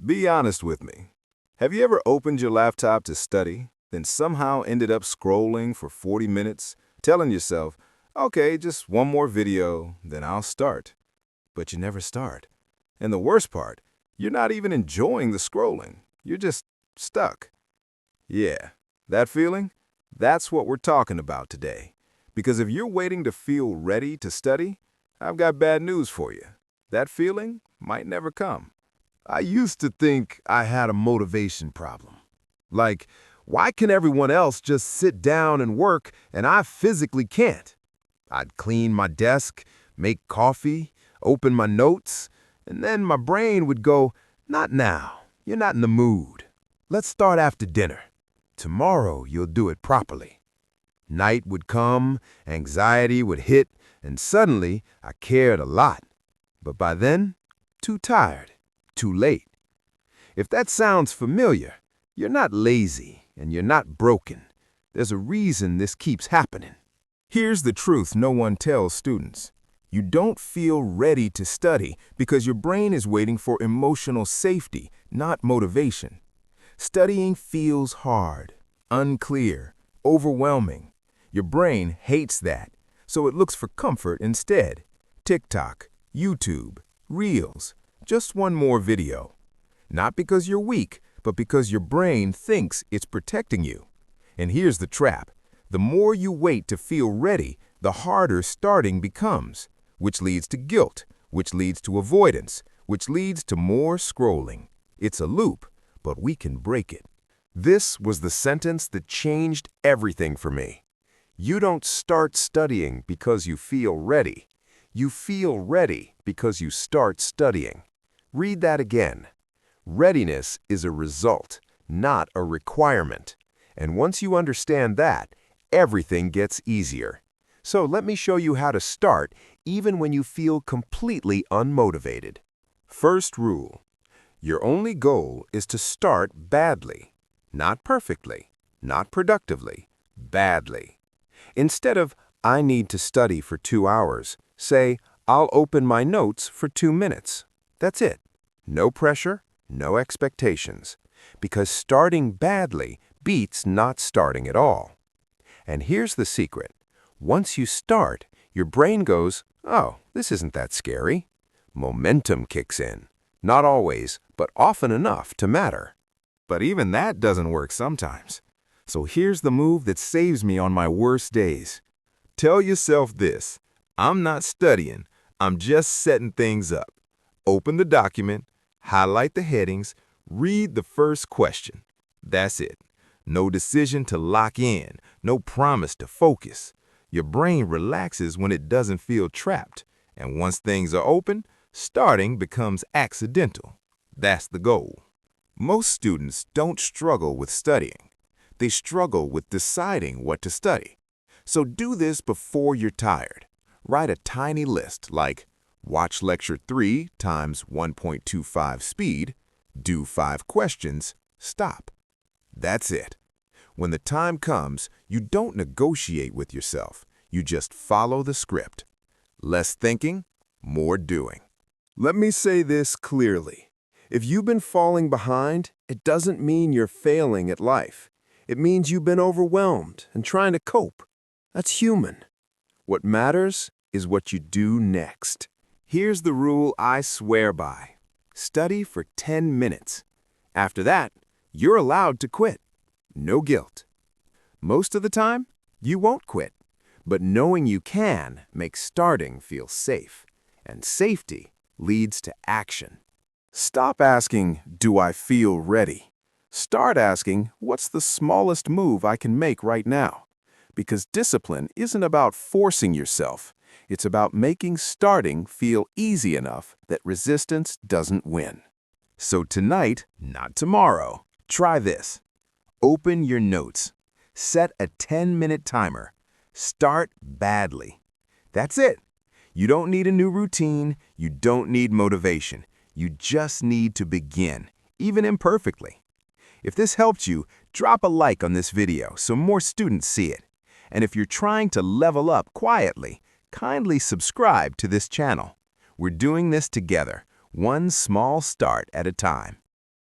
Be honest with me. Have you ever opened your laptop to study, then somehow ended up scrolling for 40 minutes, telling yourself, okay, just one more video, then I'll start. But you never start. And the worst part, you're not even enjoying the scrolling. You're just stuck. Yeah, that feeling? That's what we're talking about today. Because if you're waiting to feel ready to study, I've got bad news for you. That feeling might never come. I used to think I had a motivation problem. Like, why can everyone else just sit down and work and I physically can't? I'd clean my desk, make coffee, open my notes, and then my brain would go, not now, you're not in the mood. Let's start after dinner. Tomorrow you'll do it properly. Night would come, anxiety would hit, and suddenly I cared a lot. But by then, too tired. Too late. If that sounds familiar, you're not lazy and you're not broken. There's a reason this keeps happening. Here's the truth no one tells students. You don't feel ready to study because your brain is waiting for emotional safety, not motivation. Studying feels hard, unclear, overwhelming. Your brain hates that, so it looks for comfort instead. TikTok, YouTube, Reels. Just one more video. Not because you're weak, but because your brain thinks it's protecting you. And here's the trap. The more you wait to feel ready, the harder starting becomes, which leads to guilt, which leads to avoidance, which leads to more scrolling. It's a loop, but we can break it. This was the sentence that changed everything for me. You don't start studying because you feel ready. You feel ready because you start studying. Read that again. Readiness is a result, not a requirement. And once you understand that, everything gets easier. So let me show you how to start even when you feel completely unmotivated. First rule. Your only goal is to start badly. Not perfectly, not productively, badly. Instead of, I need to study for 2 hours, say, I'll open my notes for 2 minutes. That's it. No pressure, no expectations. Because starting badly beats not starting at all. And here's the secret. Once you start, your brain goes, oh, this isn't that scary. Momentum kicks in. Not always, but often enough to matter. But even that doesn't work sometimes. So here's the move that saves me on my worst days. Tell yourself this, I'm not studying, I'm just setting things up. Open the document, highlight the headings, read the first question. That's it. No decision to lock in, no promise to focus. Your brain relaxes when it doesn't feel trapped. And once things are open, starting becomes accidental. That's the goal. Most students don't struggle with studying. They struggle with deciding what to study. So do this before you're tired. Write a tiny list like watch lecture 3 times 1.25 speed, do 5 questions, stop. That's it. When the time comes, you don't negotiate with yourself. You just follow the script. Less thinking, more doing. Let me say this clearly. If you've been falling behind, it doesn't mean you're failing at life. It means you've been overwhelmed and trying to cope. That's human. What matters is what you do next. Here's the rule I swear by. Study for 10 minutes. After that, you're allowed to quit. No guilt. Most of the time, you won't quit. But knowing you can makes starting feel safe. And safety leads to action. Stop asking, do I feel ready? Start asking, what's the smallest move I can make right now? Because discipline isn't about forcing yourself. It's about making starting feel easy enough that resistance doesn't win. So tonight, not tomorrow, try this. Open your notes. Set a 10-minute timer. Start badly. That's it. You don't need a new routine. You don't need motivation. You just need to begin, even imperfectly. If this helped you, drop a like on this video so more students see it. And if you're trying to level up quietly, kindly subscribe to this channel. We're doing this together, one small start at a time.